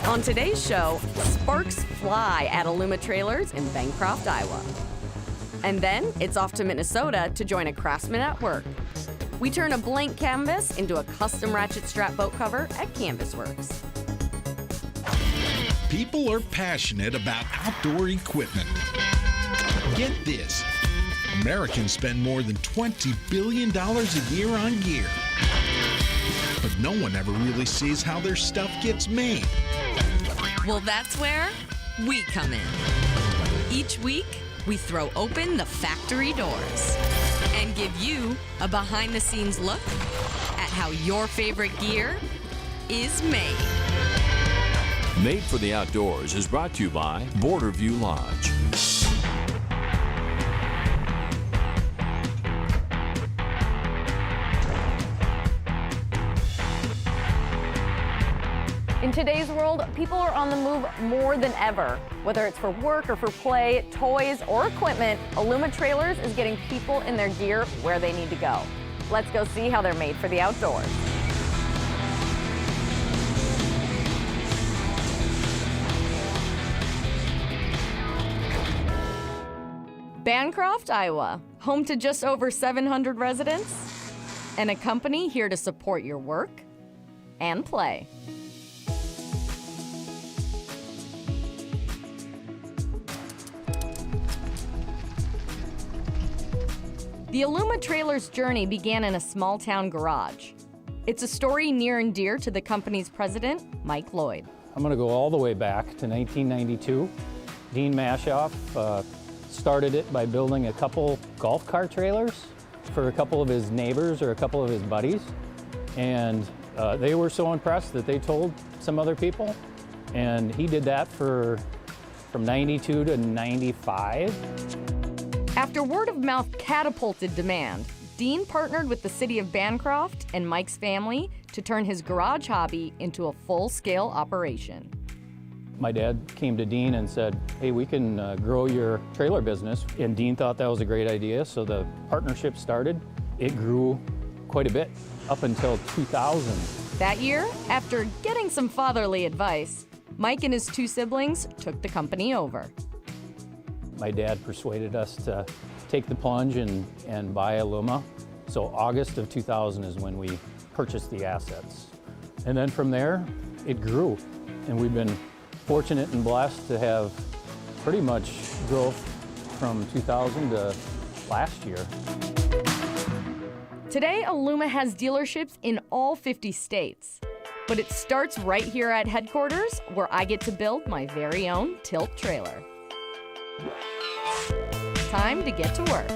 On today's show, sparks fly at Aluma Trailers in Bancroft, Iowa. And then it's off to Minnesota to join a craftsman at work. We turn a blank canvas into a custom ratchet strap boat cover at Canvas Works. People are passionate about outdoor equipment. Get this. Americans spend more than $20 billion a year on gear. But no one ever really sees how their stuff gets made. Well, that's where we come in. Each week, we throw open the factory doors and give you a behind-the-scenes look at how your favorite gear is made. Made for the Outdoors is brought to you by Border View Lodge. In today's world, people are on the move more than ever. Whether it's for work or for play, toys, or equipment, Aluma Trailers is getting people in their gear where they need to go. Let's go see how they're made for the outdoors. Bancroft, Iowa, home to just over 700 residents, and a company here to support your work and play. The Aluma Trailers journey began in a small-town garage. It's a story near and dear to the company's president, Mike Lloyd. I'm going to go all the way back to 1992. Dean Mashoff started it by building a couple golf cart trailers for a couple of his neighbors or a couple of his buddies. And they were so impressed that they told some other people. And he did that from 92 to 95. After word of mouth catapulted demand, Dean partnered with the city of Bancroft and Mike's family to turn his garage hobby into a full-scale operation. My dad came to Dean and said, hey, we can grow your trailer business. And Dean thought that was a great idea, so the partnership started. It grew quite a bit up until 2000. That year, after getting some fatherly advice, Mike and his two siblings took the company over. My dad persuaded us to take the plunge and buy Aluma. So August of 2000 is when we purchased the assets. And then from there, it grew. And we've been fortunate and blessed to have pretty much growth from 2000 to last year. Today, Aluma has dealerships in all 50 states. But it starts right here at headquarters, where I get to build my very own tilt trailer. Time to get to work.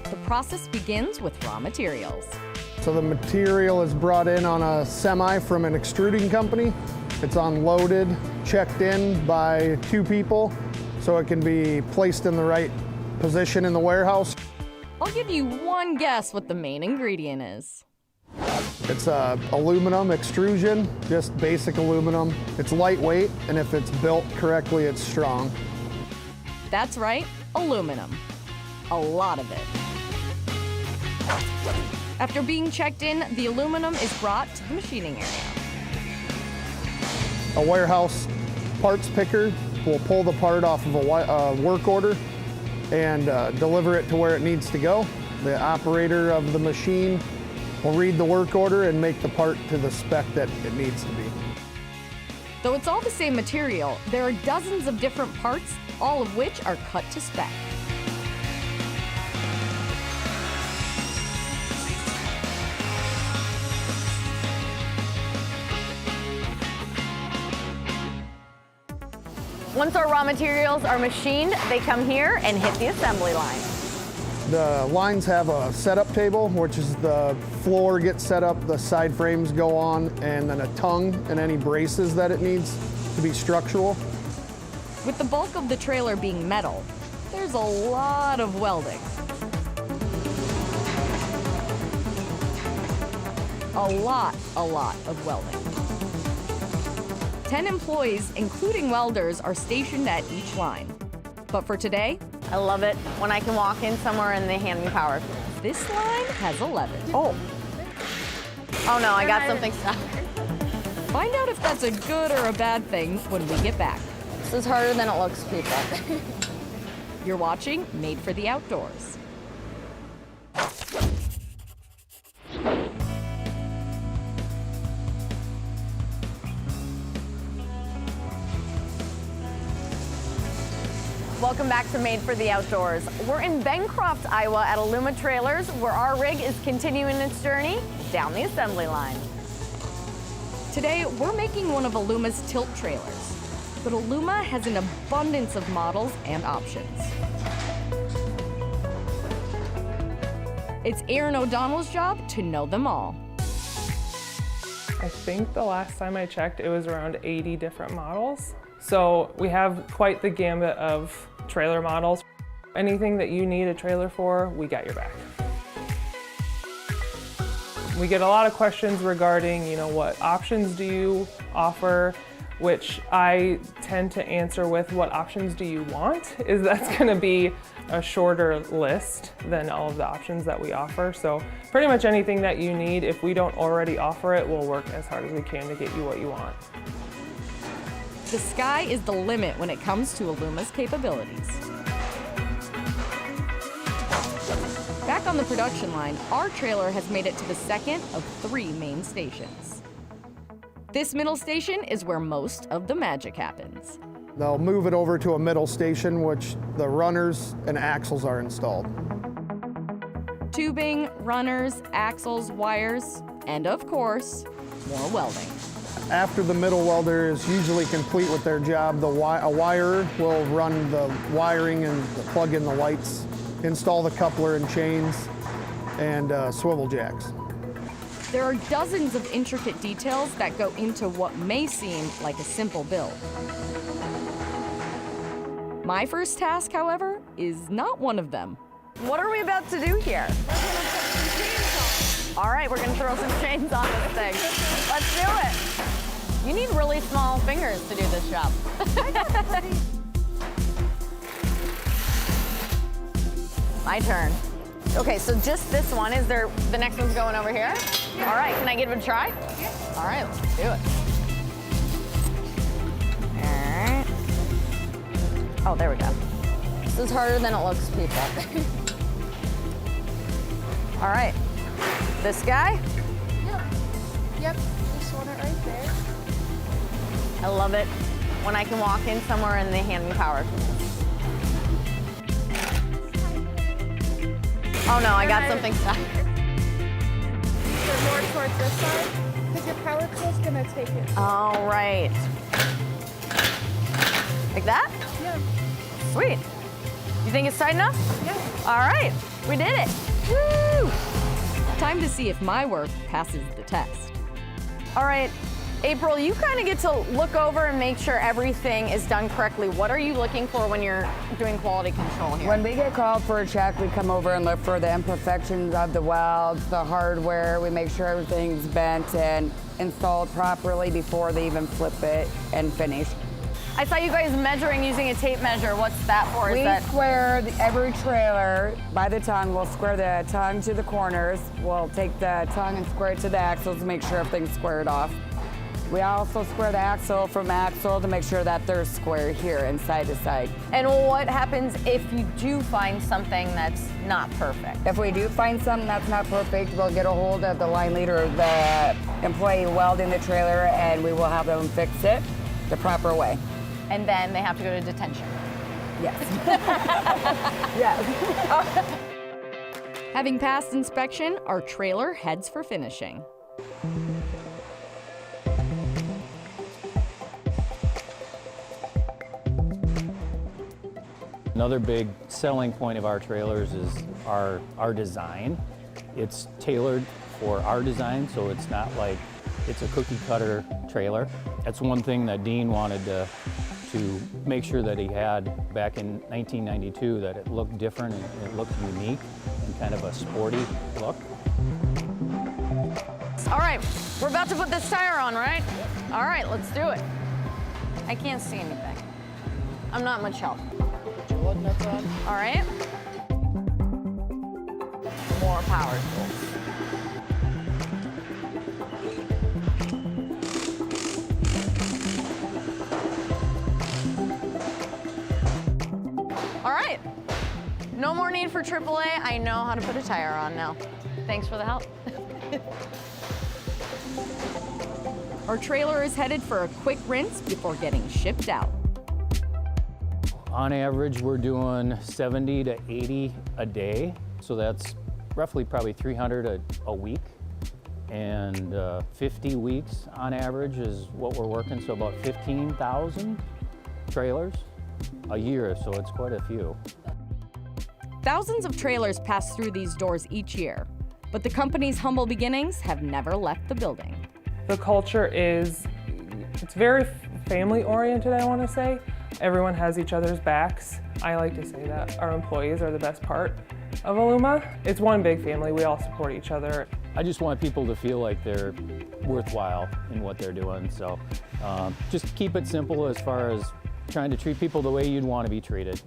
The process begins with raw materials. So the material is brought in on a semi from an extruding company. It's unloaded, checked in by two people, so it can be placed in the right position in the warehouse. I'll give you one guess what the main ingredient is. It's aluminum extrusion, just basic aluminum. It's lightweight, and if it's built correctly, it's strong. That's right, aluminum. A lot of it. After being checked in, the aluminum is brought to the machining area. A warehouse parts picker will pull the part off of a work order and deliver it to where it needs to go. The operator of the machine will read the work order and make the part to the spec that it needs to be. Though it's all the same material, there are dozens of different parts, all of which are cut to spec. Once our raw materials are machined, they come here and hit the assembly line. The lines have a setup table, which is the floor gets set up, the side frames go on, and then a tongue and any braces that it needs to be structural. With the bulk of the trailer being metal, there's a lot of welding. A lot of welding. 10 employees, including welders, are stationed at each line. But for today, I love it when I can walk in somewhere and they hand me power tools. this line has 11. Oh. Oh no, I got something stuck. Find out if that's a good or a bad thing when we get back. This is harder than it looks, people. You're watching Made for the Outdoors. Welcome back to Made for the Outdoors. We're in Bancroft, Iowa at Aluma Trailers, where our rig is continuing its journey down the assembly line. Today, we're making one of Aluma's tilt trailers. But Aluma has an abundance of models and options. It's Aaron O'Donnell's job to know them all. I think the last time I checked, it was around 80 different models. So we have quite the gambit of trailer models. Anything that you need a trailer for, we got your back. We get a lot of questions regarding, what options do you offer, which I tend to answer with what options do you want, is that's gonna be a shorter list than all of the options that we offer. So pretty much anything that you need, if we don't already offer it, we'll work as hard as we can to get you what you want. The sky is the limit when it comes to Aluma's capabilities. Back on the production line, our trailer has made it to the second of 3 main stations. This middle station is where most of the magic happens. They'll move it over to a middle station, which the runners and axles are installed. Tubing, runners, axles, wires, and of course, more welding. After the middle welder is usually complete with their job, a wirer will run the wiring and plug in the lights, install the coupler and chains, and swivel jacks. There are dozens of intricate details that go into what may seem like a simple build. My first task, however, is not one of them. What are we about to do here? We're gonna put some chains on. All right, we're gonna throw some chains on this thing. Let's do it. You need really small fingers to do this job. My turn. Okay, so just this one. Is there, the next one's going over here? Yeah. All right, can I give it a try? Yeah. All right, let's do it. All right. Oh, there we go. This is harder than it looks, people. All right, this guy? Yep, just want it right there. I love it when I can walk in somewhere and they hand me power tools. Oh no, I got something stuck. Put more towards this side, because your power tool's gonna take it. All right. Like that? Yeah. Sweet. You think it's tight enough? Yeah. All right, we did it. Woo! Time to see if my work passes the test. All right, April, you kind of get to look over and make sure everything is done correctly. What are you looking for when you're doing quality control here? When we get called for a check, we come over and look for the imperfections of the welds, the hardware. We make sure everything's bent and installed properly before they even flip it and finish. I saw you guys measuring using a tape measure. What's that for? We square every trailer by the tongue. We'll square the tongue to the corners. We'll take the tongue and square it to the axles to make sure everything's squared off. We also square the axle from axle to make sure that they're square here and side to side. And what happens if you do find something that's not perfect? If we do find something that's not perfect, we'll get a hold of the line leader or the employee welding the trailer, and we will have them fix it the proper way. And then they have to go to detention. Yes. Yes. Having passed inspection, our trailer heads for finishing. Another big selling point of our trailers is our design. It's tailored for our design, so it's not like it's a cookie cutter trailer. That's one thing that Dean wanted to make sure that he had back in 1992, that it looked different and it looked unique and kind of a sporty look. All right, we're about to put this tire on, right? All right, let's do it. I can't see anything. I'm not much help. All right. More power tools. All right. No more need for AAA. I know how to put a tire on now. Thanks for the help. Our trailer is headed for a quick rinse before getting shipped out. On average, we're doing 70 to 80 a day. So that's roughly probably 300 a week. And 50 weeks on average is what we're working. So about 15,000 trailers a year. So it's quite a few. Thousands of trailers pass through these doors each year, but the company's humble beginnings have never left the building. The culture it's very family oriented, I want to say. Everyone has each other's backs. I like to say that our employees are the best part of Aluma. It's one big family, we all support each other. I just want people to feel like they're worthwhile in what they're doing. So just keep it simple as far as trying to treat people the way you'd want to be treated.